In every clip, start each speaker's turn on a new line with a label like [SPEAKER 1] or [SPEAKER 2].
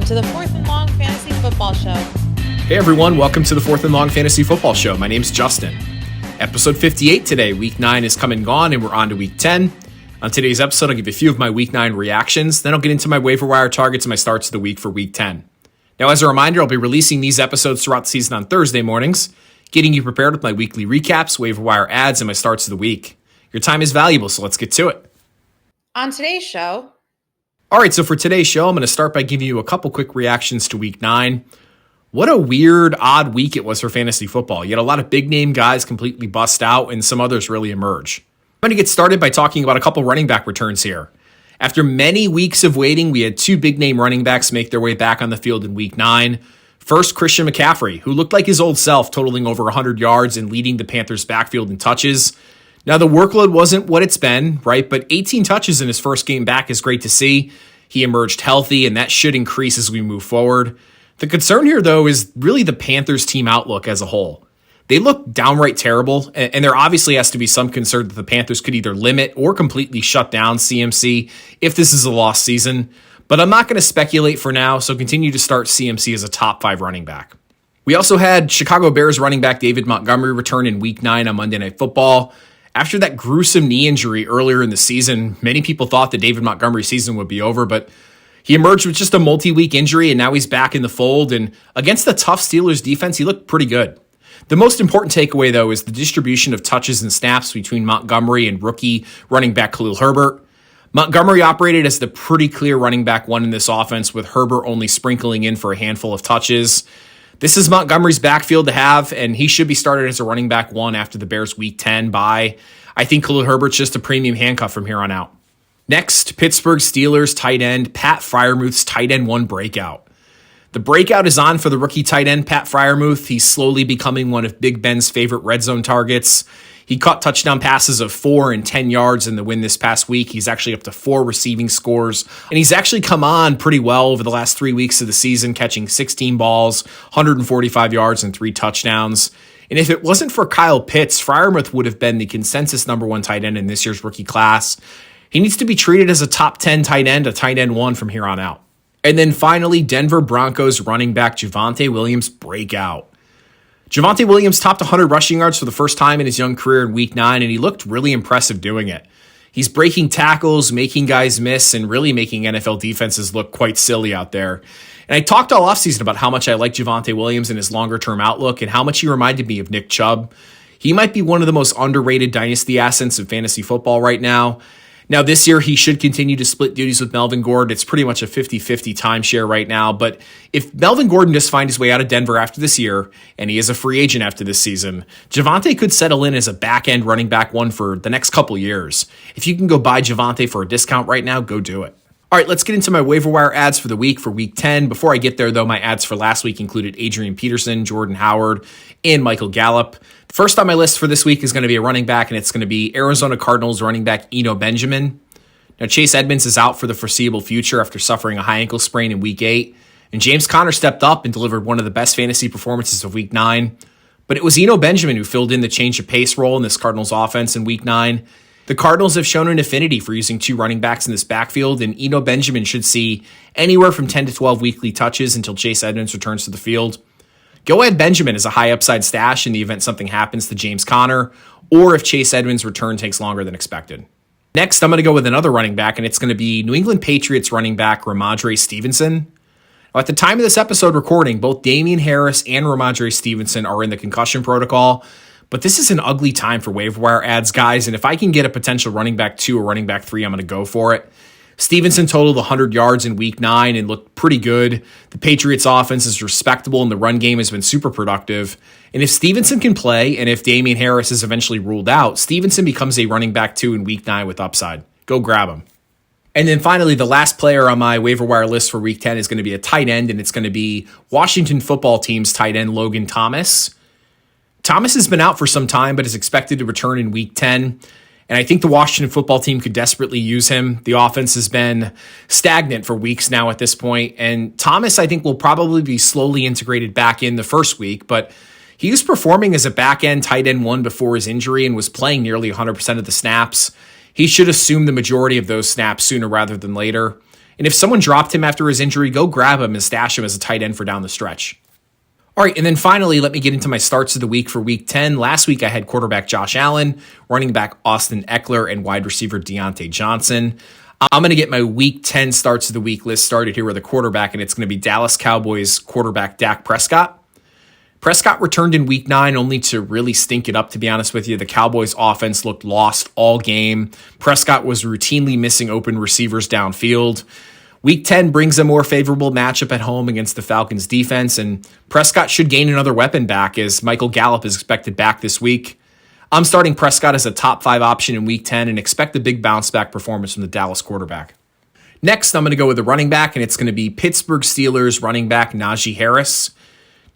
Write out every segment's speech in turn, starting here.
[SPEAKER 1] to the Fourth and Long Fantasy Football Show.
[SPEAKER 2] Hey everyone, welcome to the Fourth and Long Fantasy Football Show. My name's Justin. Episode 58 today. Week 9 is come and gone, and we're on to Week 10. On today's episode, I'll give you a few of my Week 9 reactions. Then I'll get into my waiver wire targets and my starts of the week for Week 10. Now, as a reminder, I'll be releasing these episodes throughout the season on Thursday mornings, getting you prepared with my weekly recaps, waiver wire ads, and my starts of the week. Your time is valuable, so let's get to it.
[SPEAKER 1] On today's show...
[SPEAKER 2] All right, so for today's show, I'm going to start by giving you a couple quick reactions to Week 9. What a weird, odd week it was for fantasy football. You had a lot of big-name guys completely bust out, and some others really emerge. I'm going to get started by talking about a couple running back returns here. After many weeks of waiting, we had two big-name running backs make their way back on the field in Week 9. First, Christian McCaffrey, who looked like his old self, totaling over 100 yards and leading the Panthers' backfield in touches. Now, the workload wasn't what it's been, right? But 18 touches in his first game back is great to see. He emerged healthy, and that should increase as we move forward. The concern here, though, is really the Panthers' team outlook as a whole. They look downright terrible, and there obviously has to be some concern that the Panthers could either limit or completely shut down CMC if this is a lost season. But I'm not going to speculate for now, so continue to start CMC as a top 5 running back. We also had Chicago Bears running back David Montgomery return in Week 9 on Monday Night Football. After that gruesome knee injury earlier in the season, many people thought the David Montgomery season would be over, but he emerged with just a multi-week injury, and now he's back in the fold. And against the tough Steelers defense, he looked pretty good. The most important takeaway, though, is the distribution of touches and snaps between Montgomery and rookie running back Khalil Herbert. Montgomery operated as the pretty clear running back one in this offense, with Herbert only sprinkling in for a handful of touches. This is Montgomery's backfield to have, and he should be started as a running back one after the Bears' Week 10 bye. I think Khalil Herbert's just a premium handcuff from here on out. Next, Pittsburgh Steelers tight end Pat Fryermuth's tight end one breakout. The breakout is on for the rookie tight end Pat Fryermuth. He's slowly becoming one of Big Ben's favorite red zone targets. He caught touchdown passes of 4 and 10 yards in the win this past week. He's actually up to 4 receiving scores. And he's actually come on pretty well over the last 3 weeks of the season, catching 16 balls, 145 yards, and 3 touchdowns. And if it wasn't for Kyle Pitts, Freiermuth would have been the consensus number 1 tight end in this year's rookie class. He needs to be treated as a top 10 tight end, a tight end 1 from here on out. And then finally, Denver Broncos running back Javonte Williams breakout. Javonte Williams topped 100 rushing yards for the first time in his young career in Week 9, and he looked really impressive doing it. He's breaking tackles, making guys miss, and really making NFL defenses look quite silly out there. And I talked all offseason about how much I like Javonte Williams and his longer-term outlook and how much he reminded me of Nick Chubb. He might be one of the most underrated dynasty assets in fantasy football right now. Now, this year, he should continue to split duties with Melvin Gordon. It's pretty much a 50-50 timeshare right now. But if Melvin Gordon does find his way out of Denver after this year, and he is a free agent after this season, Javonte could settle in as a back-end running back one for the next couple years. If you can go buy Javonte for a discount right now, go do it. All right, let's get into my waiver wire ads for the week for Week 10. Before I get there, though, my ads for last week included Adrian Peterson, Jordan Howard, and Michael Gallup. First on my list for this week is going to be a running back, and it's going to be Arizona Cardinals running back Eno Benjamin. Now, Chase Edmonds is out for the foreseeable future after suffering a high ankle sprain in Week 8, and James Conner stepped up and delivered one of the best fantasy performances of Week 9. But it was Eno Benjamin who filled in the change of pace role in this Cardinals offense in Week 9. The Cardinals have shown an affinity for using 2 running backs in this backfield, and Eno Benjamin should see anywhere from 10 to 12 weekly touches until Chase Edmonds returns to the field. Go ahead Benjamin is a high upside stash in the event something happens to James Conner, or if Chase Edmonds' return takes longer than expected. Next, I'm going to go with another running back, and it's going to be New England Patriots running back Ramadree Stevenson. Now, at the time of this episode recording, both Damian Harris and Ramadree Stevenson are in the concussion protocol, but this is an ugly time for waiver wire ads, guys, and if I can get a potential running back 2 or running back 3, I'm going to go for it. Stevenson totaled 100 yards in Week 9 and looked pretty good. The Patriots' offense is respectable, and the run game has been super productive. And if Stevenson can play, and if Damian Harris is eventually ruled out, Stevenson becomes a running back 2 in Week 9 with upside. Go grab him. And then finally, the last player on my waiver wire list for Week 10 is going to be a tight end, and it's going to be Washington football team's tight end Logan Thomas. Thomas has been out for some time, but is expected to return in Week 10. And I think the Washington football team could desperately use him. The offense has been stagnant for weeks now at this point. And Thomas, I think, will probably be slowly integrated back in the first week. But he was performing as a back-end tight end 1 before his injury and was playing nearly 100% of the snaps. He should assume the majority of those snaps sooner rather than later. And if someone dropped him after his injury, go grab him and stash him as a tight end for down the stretch. All right, and then finally, let me get into my starts of the week for week 10. Last week, I had quarterback Josh Allen, running back Austin Eckler, and wide receiver Deontay Johnson. I'm going to get my week 10 starts of the week list started here with a quarterback, and it's going to be Dallas Cowboys quarterback Dak Prescott. Prescott returned in week 9 only to really stink it up, to be honest with you. The Cowboys offense looked lost all game. Prescott was routinely missing open receivers downfield. Week 10 brings a more favorable matchup at home against the Falcons defense, and Prescott should gain another weapon back as Michael Gallup is expected back this week. I'm starting Prescott as a top 5 option in week 10 and expect a big bounce back performance from the Dallas quarterback. Next, I'm going to go with the running back, and it's going to be Pittsburgh Steelers running back Najee Harris.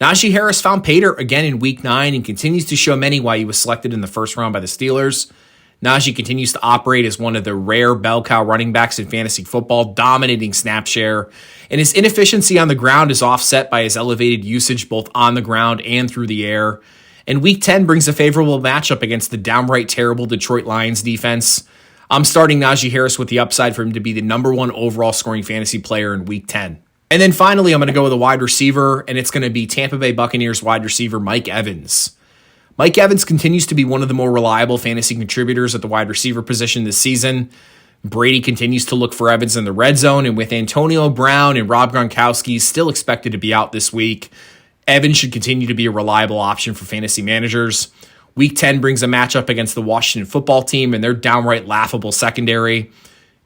[SPEAKER 2] Najee Harris found pay dirt again in week 9 and continues to show many why he was selected in the first round by the Steelers. Najee continues to operate as one of the rare bell cow running backs in fantasy football, dominating snap share, and his inefficiency on the ground is offset by his elevated usage both on the ground and through the air. And week 10 brings a favorable matchup against the downright terrible Detroit Lions defense. I'm starting Najee Harris with the upside for him to be the number 1 overall scoring fantasy player in week 10. And then finally, I'm going to go with a wide receiver, and it's going to be Tampa Bay Buccaneers wide receiver Mike Evans. Mike Evans continues to be one of the more reliable fantasy contributors at the wide receiver position this season. Brady continues to look for Evans in the red zone, and with Antonio Brown and Rob Gronkowski still expected to be out this week, Evans should continue to be a reliable option for fantasy managers. Week 10 brings a matchup against the Washington football team and their downright laughable secondary.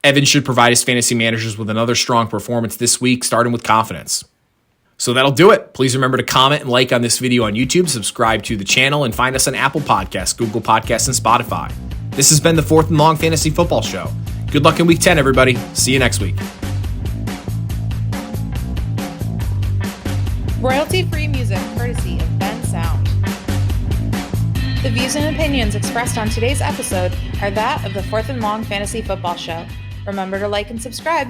[SPEAKER 2] Evans should provide his fantasy managers with another strong performance this week, starting with confidence. So that'll do it. Please remember to comment and like on this video on YouTube, subscribe to the channel, and find us on Apple Podcasts, Google Podcasts, and Spotify. This has been the 4th and Long Fantasy Football Show. Good luck in Week 10, everybody. See you next week.
[SPEAKER 1] Royalty-free music courtesy of Ben Sound. The views and opinions expressed on today's episode are that of the 4th and Long Fantasy Football Show. Remember to like and subscribe.